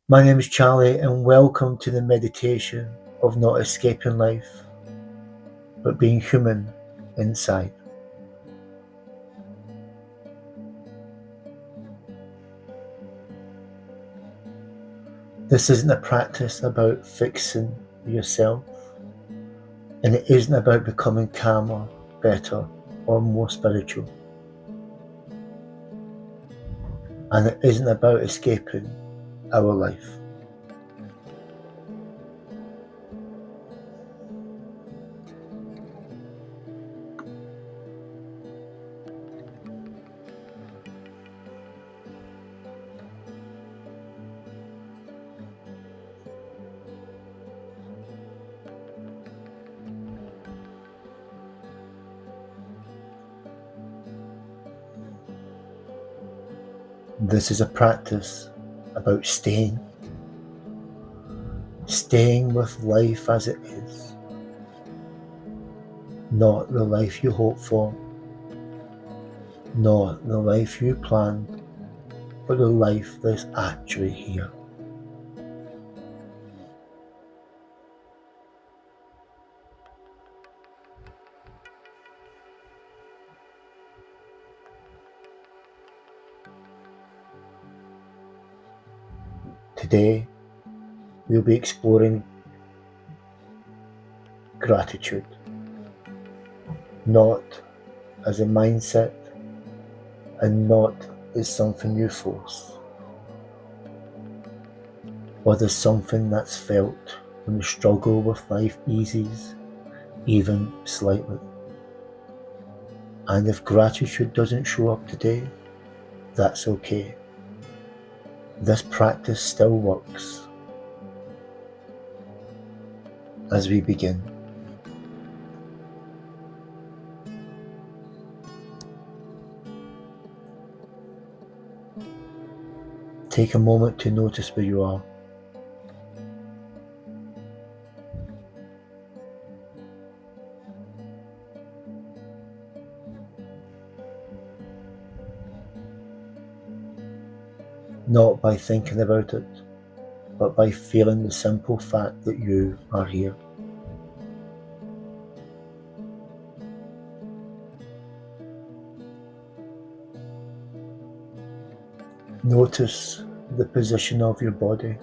My name is Charlie, and welcome to the meditation of not escaping life, but being human inside. This isn't a practice about fixing yourself, and it isn't about becoming calmer, better, or more spiritual. And it isn't about escaping our life. This is a practice about staying with life as it is, not the life you hope for, not the life you planned, but the life that's actually here. Today, we'll be exploring gratitude, not as a mindset and not as something you force, but as something that's felt when the struggle with life eases, even slightly. And if gratitude doesn't show up today, that's okay. This practice still works. As we begin, take a moment to notice where you are. Not by thinking about it, but by feeling the simple fact that you are here. Notice the position of your body.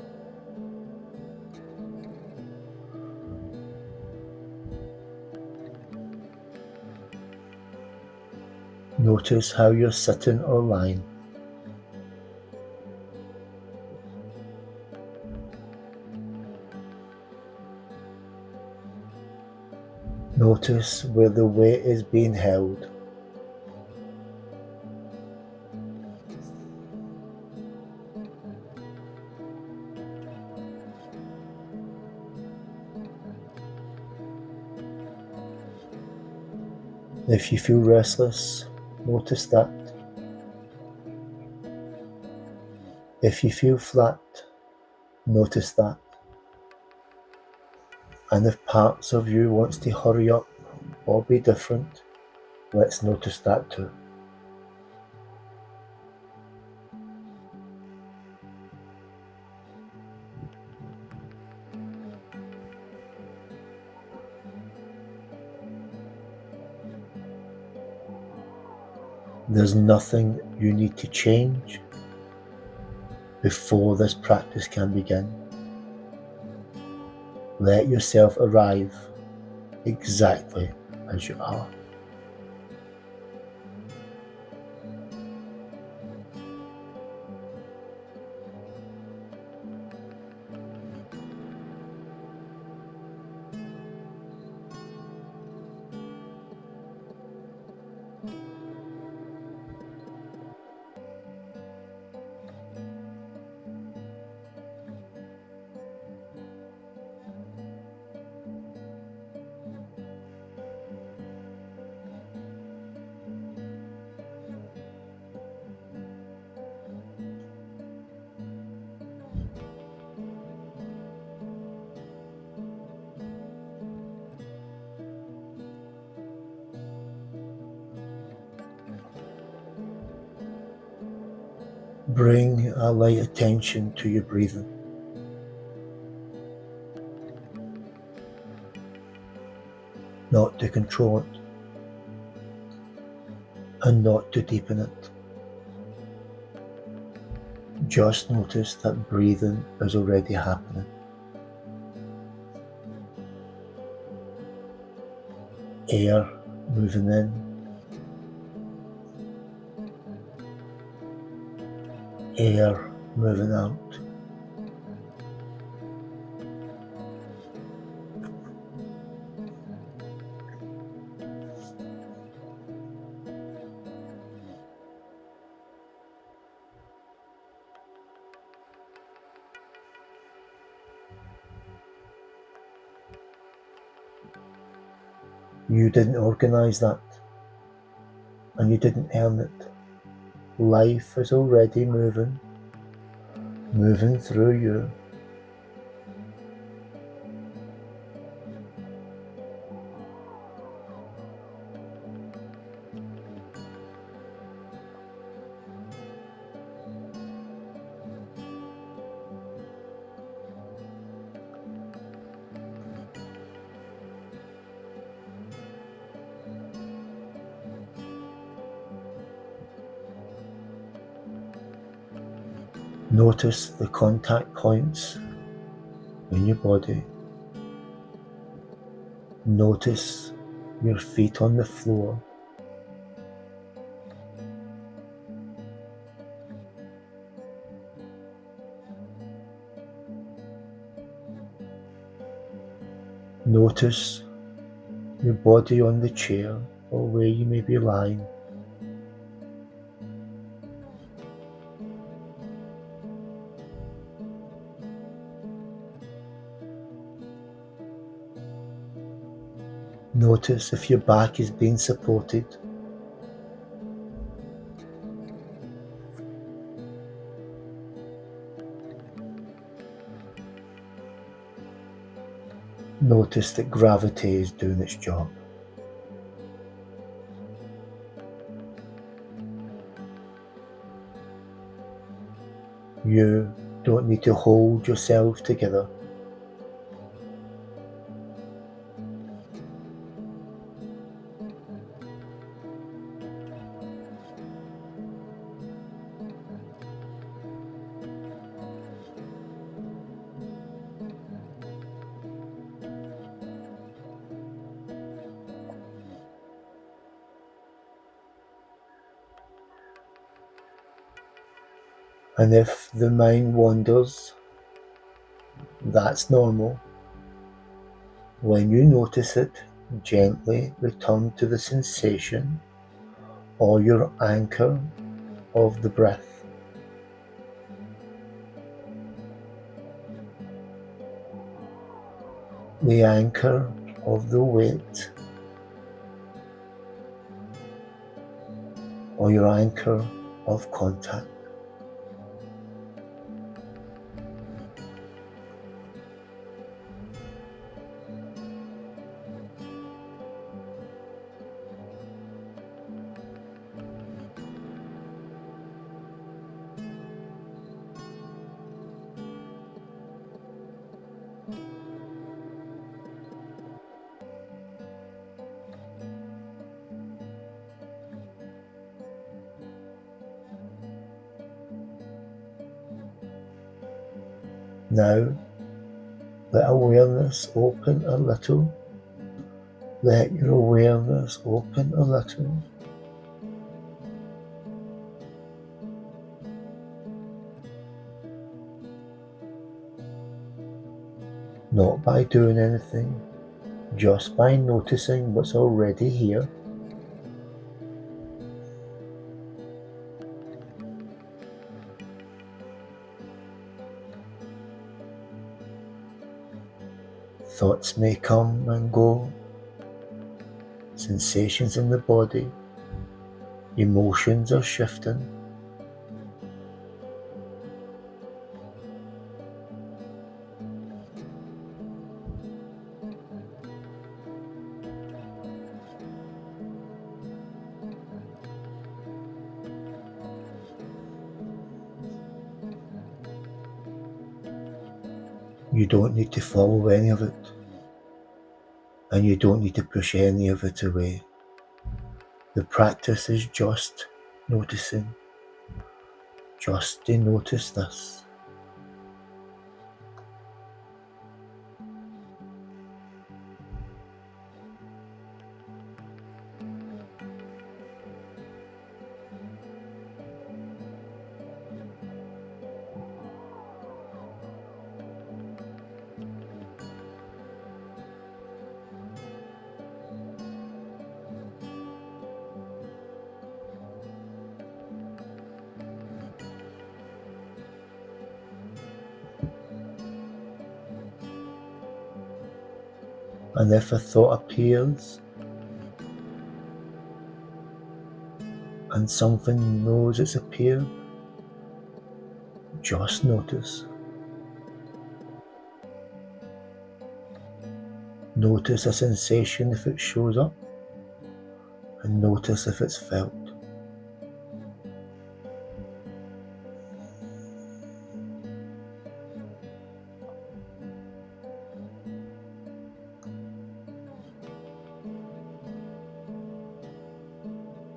Notice how you're sitting or lying. Notice where the weight is being held. If you feel restless, notice that. If you feel flat, notice that. And if parts of you wants to hurry up or be different, let's notice that too. There's nothing you need to change before this practice can begin. Let yourself arrive exactly as you are. Bring a light attention to your breathing. not to control it, and not to deepen it. Just notice that breathing is already happening. Air moving in, air moving out. You didn't organize that, and you didn't earn it. Life is already moving through you. Notice the contact points in your body. Notice your feet on the floor. Notice your body on the chair or where you may be lying. Notice if your back is being supported. Notice that gravity is doing its job. You don't need to hold yourself together. And if the mind wanders, that's normal. When you notice it, gently return to the sensation or your anchor of the breath. The anchor of the weight, or your anchor of contact. Now, let awareness open a little. Let your awareness open a little. Not by doing anything, just by noticing what's already here. Thoughts may come and go, sensations in the body, emotions are shifting. You don't need to follow any of it. and you don't need to push any of it away. The practice is just noticing, just to notice this. And if a thought appears and something knows it's appeared, just notice. Notice a sensation if it shows up, and notice if it's felt.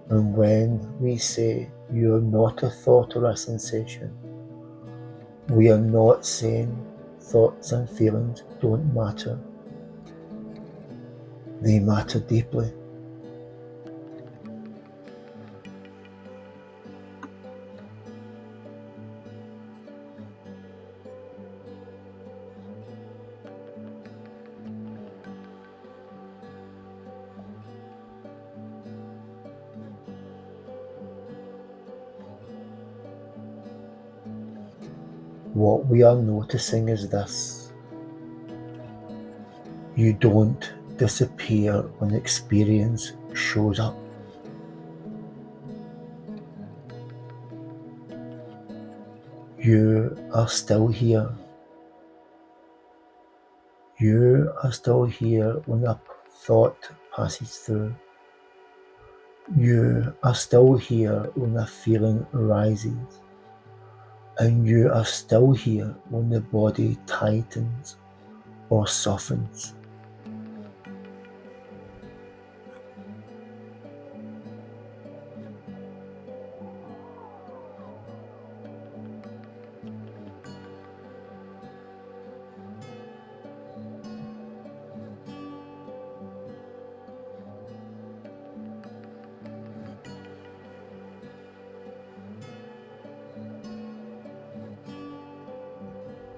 And when we say you're not a thought or a sensation, we are not saying thoughts and feelings don't matter. They matter deeply. What we are noticing is this: you don't disappear when experience shows up. You are still here. You are still here when a thought passes through. You are still here when a feeling arises. And you are still here when the body tightens or softens.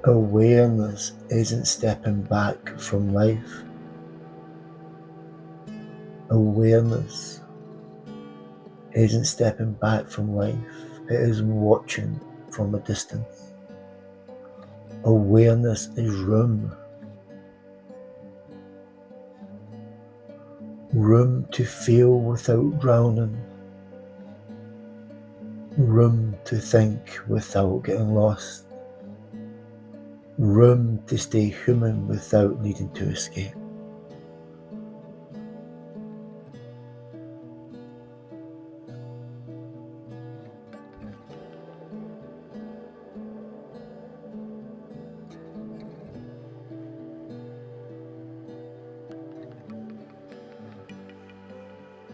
Awareness isn't stepping back from life. Awareness isn't stepping back from life. It is watching from a distance. Awareness is room. Room to feel without drowning. Room to think without getting lost. Room to stay human without needing to escape.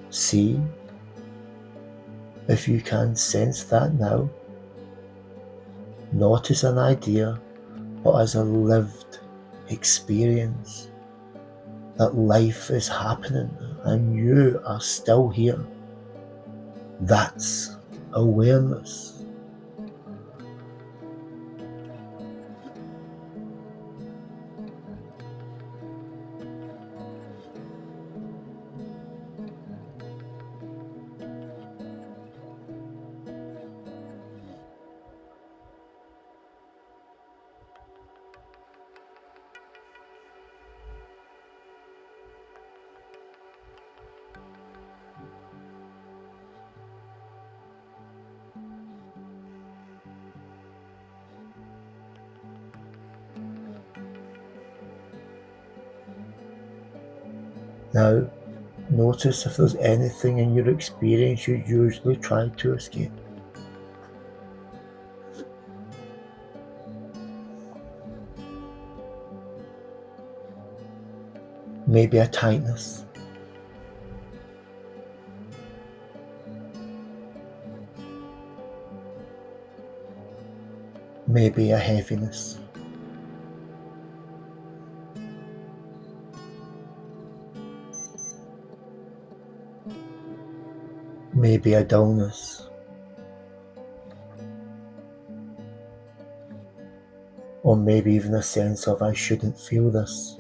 See if you can sense that now, not as an idea, but as a lived experience, that life is happening and you are still here. That's awareness. Now, notice if there's anything in your experience you usually try to escape. Maybe a tightness. Maybe a heaviness. Maybe a dullness. Or maybe even a sense of I shouldn't feel this.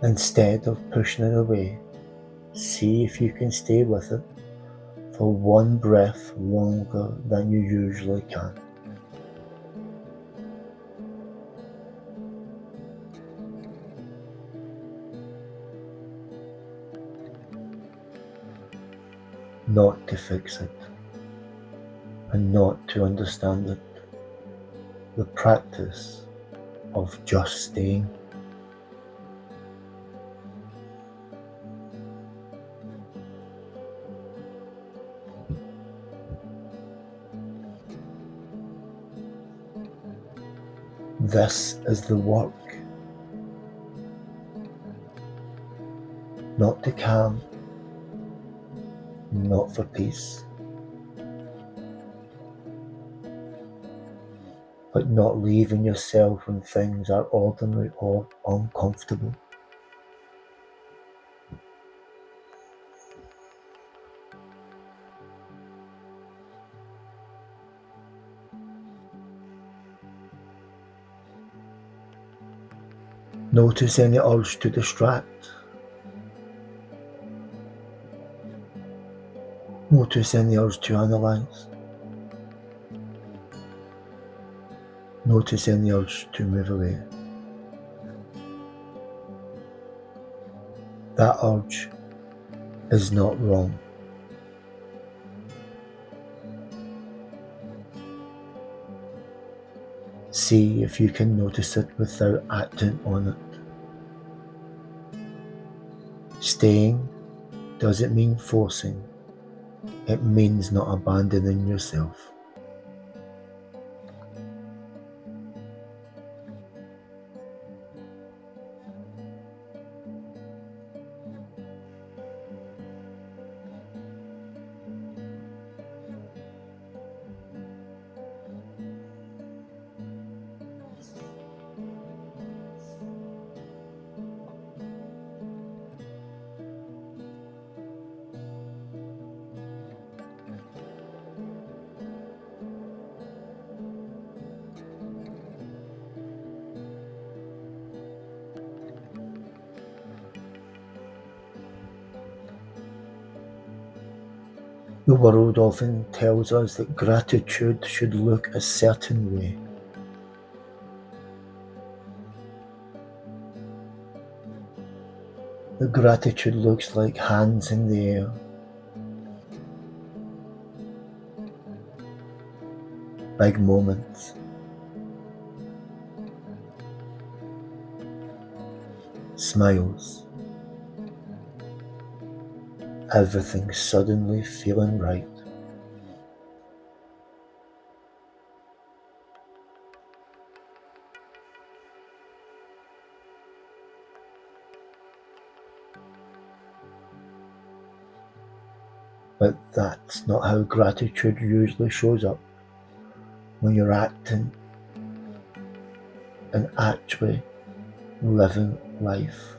Instead of pushing it away, see if you can stay with it for one breath longer than you usually can. Not to fix it, and not to understand it. The practice of just staying. This is the work. Not to calm, not for peace, but not leaving yourself when things are ordinary or uncomfortable. Notice any urge to distract. Notice any urge to analyze. Notice any urge to move away. That urge is not wrong. See if you can notice it without acting on it. Staying doesn't mean forcing. It means not abandoning yourself. The world often tells us that gratitude should look a certain way. The gratitude looks like hands in the air, big moments, smiles, everything suddenly feeling right. But that's not how gratitude usually shows up when you're acting and actually living life.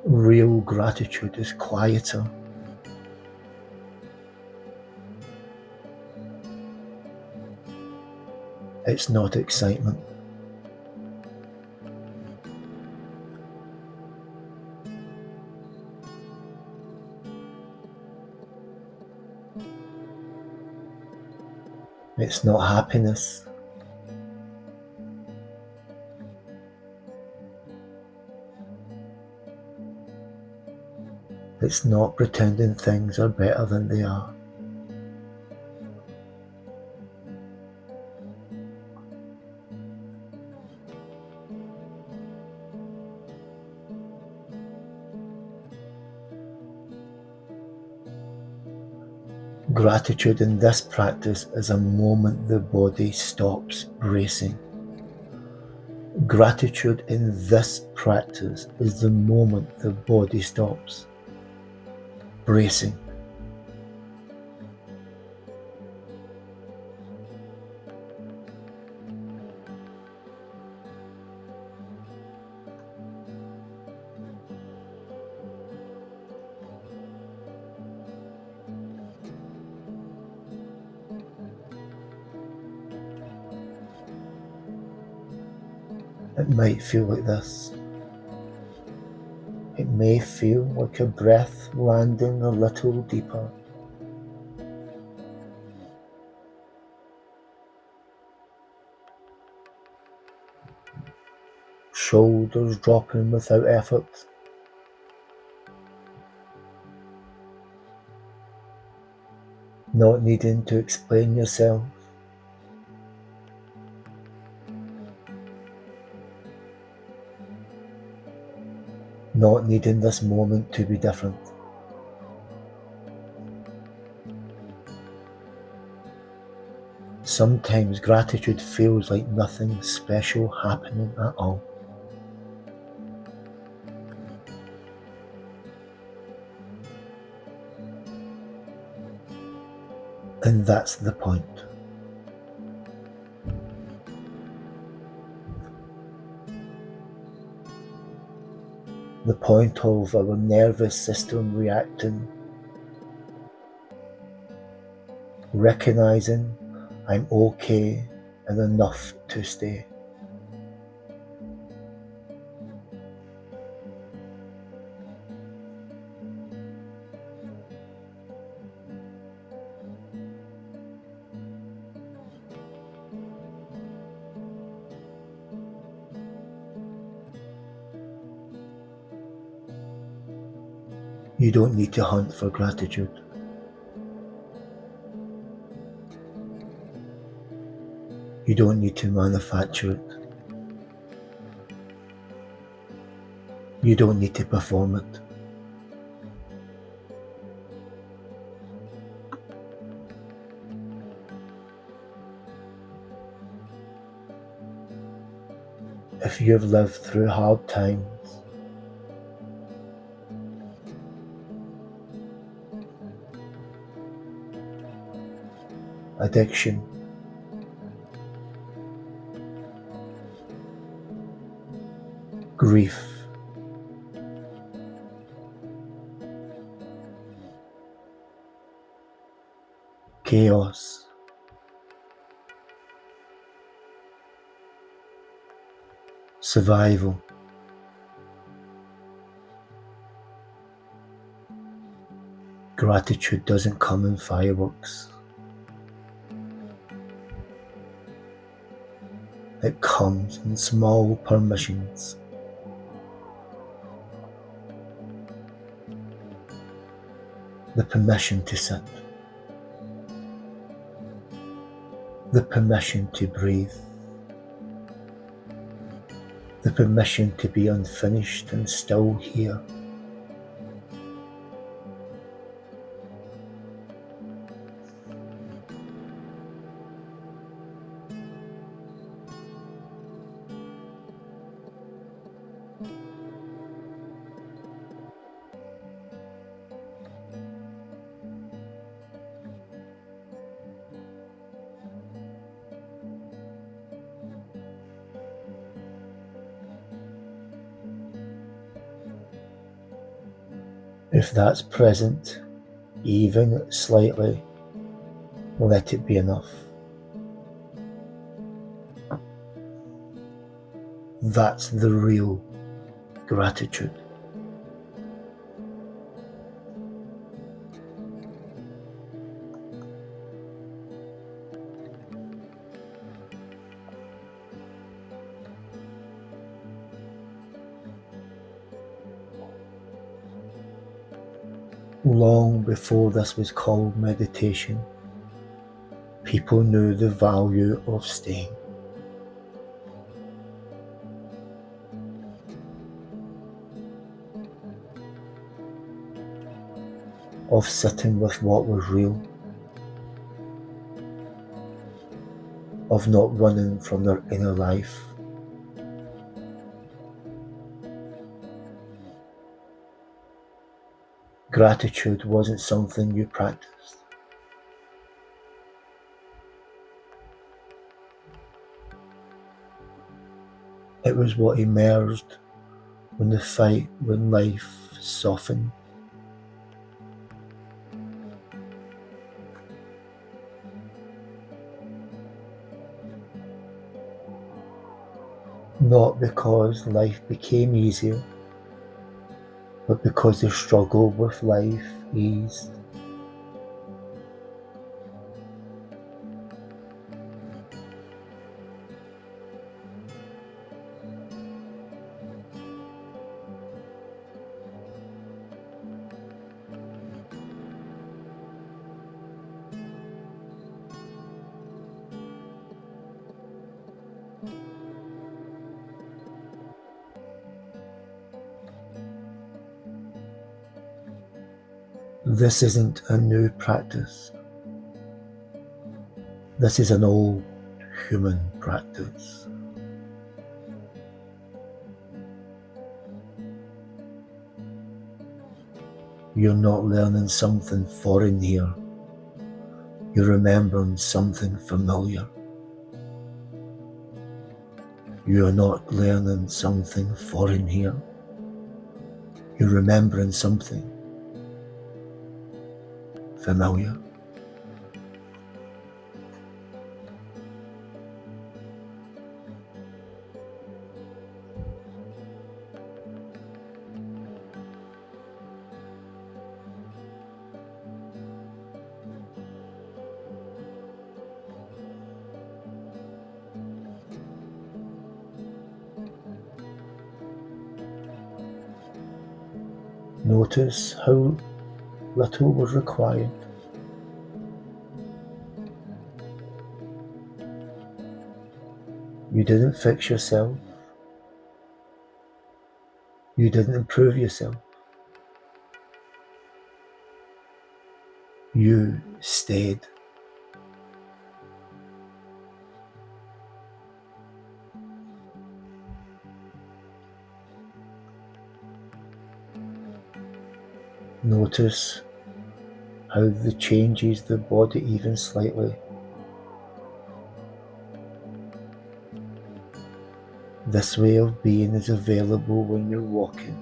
Real gratitude is quieter. It's not excitement. It's not happiness. It's not pretending things are better than they are. Gratitude in this practice is a moment the body stops bracing. Gratitude in this practice is the moment the body stops bracing. It might feel like this. It may feel like a breath landing a little deeper. Shoulders dropping without effort. Not needing to explain yourself. Not needing this moment to be different. Sometimes gratitude feels like nothing special happening at all. And that's the point. The point of our nervous system reacting, recognizing I'm okay and enough to stay. You don't need to hunt for gratitude. You don't need to manufacture it. You don't need to perform it. If you've lived through hard times, addiction, grief, chaos, survival, gratitude doesn't come in fireworks. It comes in small permissions. The permission to sit. The permission to breathe. The permission to be unfinished and still here. If that's present, even slightly, let it be enough. That's the real gratitude. Long before this was called meditation, people knew the value of staying. Of sitting with what was real, of not running from their inner life. Gratitude wasn't something you practiced. It was what emerged when the fight with life softened. Not because life became easier, but because the struggle with life eased. This isn't a new practice. This is an old human practice. You're not learning something foreign here. You're remembering something familiar. You're not learning something foreign here. You're remembering something familiar. Notice how little was required. You didn't fix yourself. You didn't improve yourself. You stayed. Notice how the changes the body even slightly. This way of being is available when you're walking,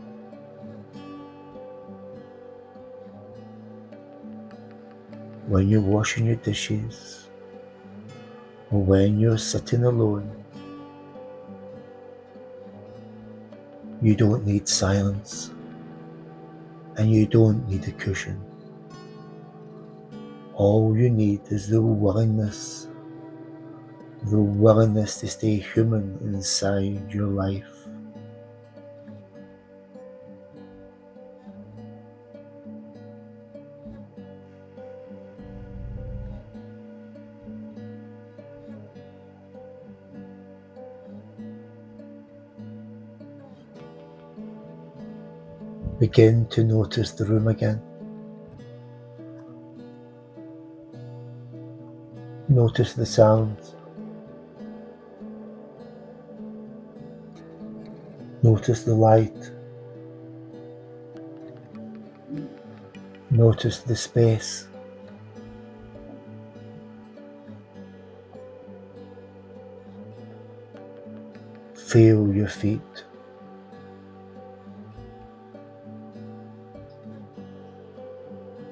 when you're washing your dishes, or when you're sitting alone. You don't need silence, and you don't need a cushion. All you need is the willingness to stay human inside your life. Begin to notice the room again. Notice the sounds. Notice the light. Notice the space. Feel your feet.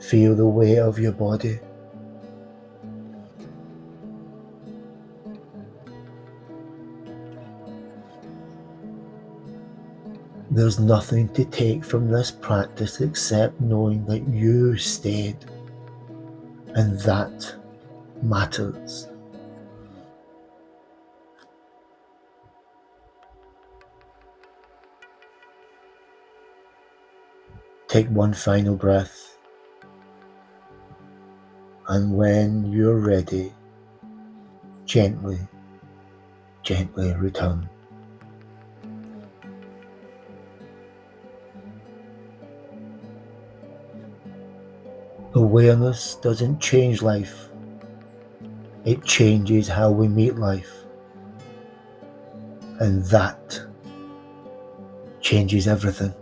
Feel the weight of your body. There's nothing to take from this practice except knowing that you stayed, and that matters. Take one final breath, and when you're ready, gently return. Awareness doesn't change life. It changes how we meet life. And that changes everything.